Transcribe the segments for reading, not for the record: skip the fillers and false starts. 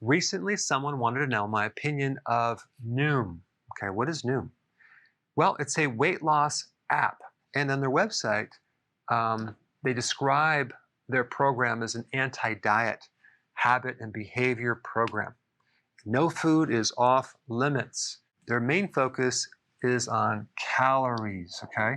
Recently, someone wanted to know my opinion of Noom. Okay, what is Noom? Well, it's a weight loss app. And on their website, they describe their program as an anti-diet habit and behavior program. No food is off limits. Their main focus is on calories, okay?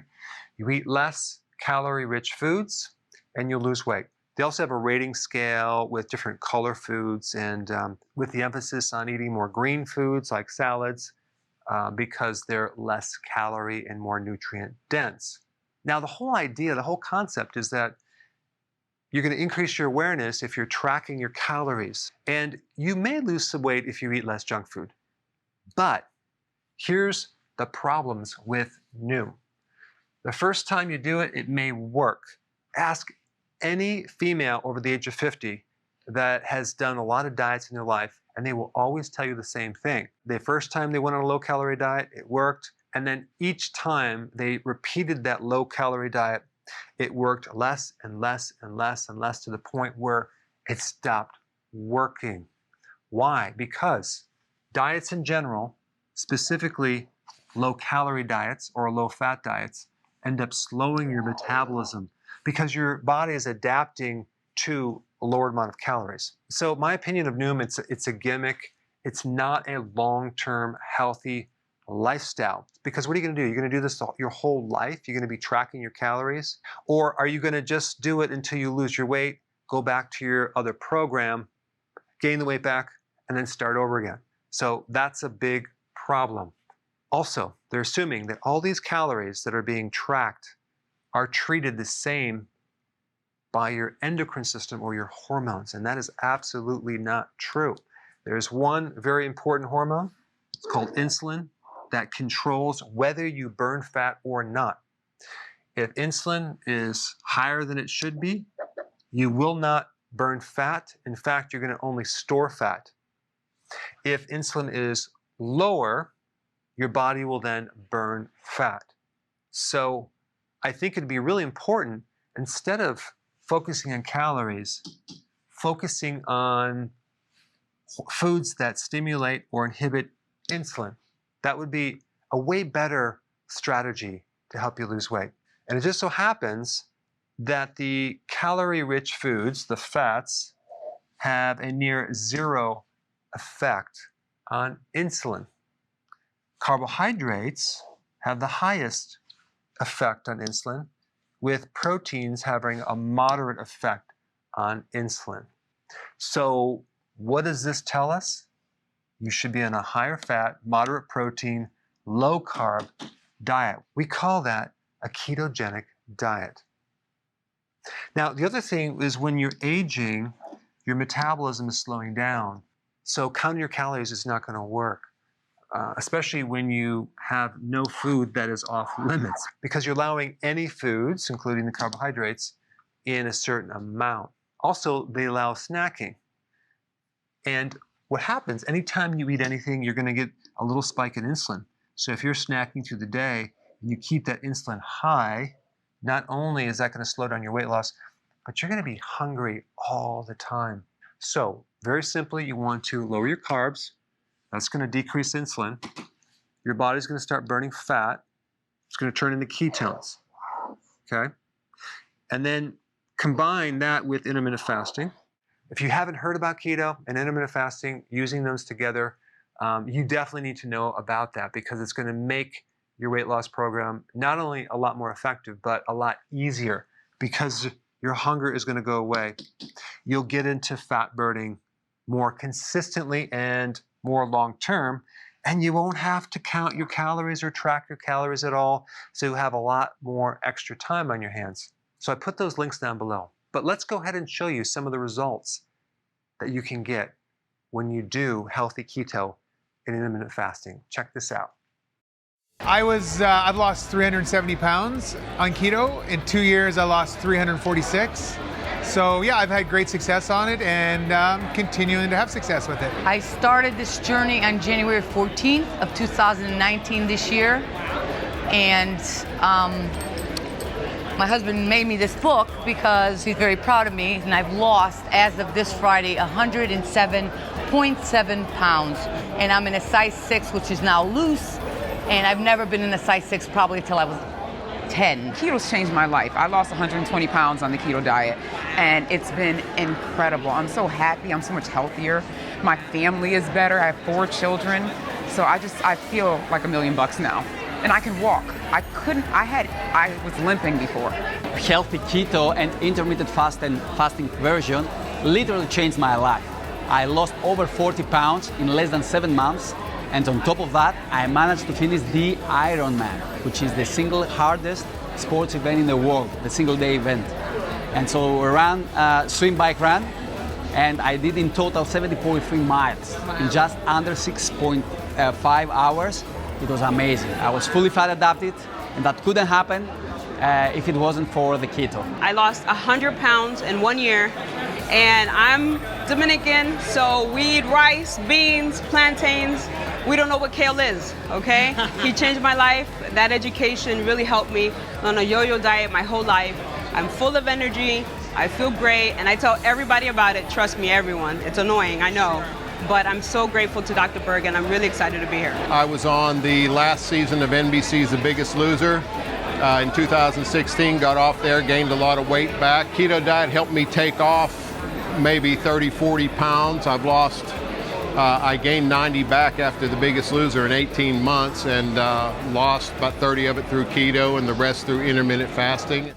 You eat less calorie-rich foods and you'll lose weight. They also have a rating scale with different color foods and with the emphasis on eating more green foods like salads because they're less calorie and more nutrient dense. Now, the whole idea, the whole concept is that you're going to increase your awareness if you're tracking your calories. And you may lose some weight if you eat less junk food. But here's the problems with Noom. The first time you do it, it may work. Ask any female over the age of 50 that has done a lot of diets in their life, and they will always tell you the same thing. The first time they went on a low-calorie diet, it worked. And then each time they repeated that low-calorie diet, it worked less and less and less and less to the point where it stopped working. Why? Because diets in general, specifically low-calorie diets or low-fat diets, end up slowing your metabolism because your body is adapting to a lower amount of calories. So my opinion of Noom, it's a gimmick. It's not a long-term healthy lifestyle. Because what are you going to do? You're going to do this your whole life? You're going to be tracking your calories? Or are you going to just do it until you lose your weight, go back to your other program, gain the weight back, and then start over again? So that's a big problem. Also, they're assuming that all these calories that are being tracked are treated the same by your endocrine system or your hormones, and that is absolutely not true. There's one very important hormone, it's called insulin, that controls whether you burn fat or not. If insulin is higher than it should be, you will not burn fat. In fact, you're going to only store fat. If insulin is lower, your body will then burn fat. So I think it'd be really important, instead of focusing on calories, focusing on foods that stimulate or inhibit insulin. That would be a way better strategy to help you lose weight. And it just so happens that the calorie-rich foods, the fats, have a near zero effect on insulin. Carbohydrates have the highest effect on insulin, with proteins having a moderate effect on insulin. So what does this tell us? You should be on a higher fat, moderate protein, low carb diet. We call that a ketogenic diet. Now, the other thing is when you're aging, your metabolism is slowing down. So counting your calories is not going to work, especially when you have no food that is off limits, because you're allowing any foods, including the carbohydrates, in a certain amount. Also, they allow snacking. And what happens, anytime you eat anything, you're going to get a little spike in insulin. So if you're snacking through the day and you keep that insulin high, not only is that going to slow down your weight loss, but you're going to be hungry all the time. So very simply, you want to lower your carbs. That's going to decrease insulin. Your body's going to start burning fat. It's going to turn into ketones. Okay? And then combine that with intermittent fasting. If you haven't heard about keto and intermittent fasting, using those together, you definitely need to know about that, because it's going to make your weight loss program not only a lot more effective, but a lot easier, because your hunger is going to go away. You'll get into fat burning more consistently and more long-term, and you won't have to count your calories or track your calories at all, so you have a lot more extra time on your hands. So I put those links down below. But let's go ahead and show you some of the results that you can get when you do healthy keto and intermittent fasting. Check this out. I've lost 370 pounds on keto. In 2 years, I lost 346. So yeah, I've had great success on it, and continuing to have success with it. I started this journey on January 14th of 2019 this year, and my husband made me this book because he's very proud of me, and I've lost, as of this Friday, 107 0.7 pounds. And I'm in a size 6, which is now loose. And I've never been in a size 6 probably until I was 10. Keto's changed my life. I lost 120 pounds on the keto diet, and it's been incredible. I'm so happy. I'm so much healthier. My family is better. I have 4 children. So I feel like $1 million now. And I can walk. I was limping before. Healthy keto and intermittent fasting version literally changed my life. I lost over 40 pounds in less than 7 months. And on top of that, I managed to finish the Ironman, which is the single hardest sports event in the world, the single day event. And so I ran, swim, bike, run, and I did in total 70.3 miles in just under 6.5 hours. It was amazing. I was fully fat adapted, and that couldn't happen if it wasn't for the keto. I lost 100 pounds in 1 year, and I'm Dominican, so we eat rice, beans, plantains. We don't know what kale is, okay? He changed my life. That education really helped me on a yo-yo diet my whole life. I'm full of energy, I feel great, and I tell everybody about it. Trust me, everyone. It's annoying, I know. But I'm so grateful to Dr. Berg, and I'm really excited to be here. I was on the last season of NBC's The Biggest Loser. In 2016, got off there, gained a lot of weight back. Keto diet helped me take off maybe 30, 40 pounds. I gained 90 back after The Biggest Loser in 18 months and lost about 30 of it through keto and the rest through intermittent fasting.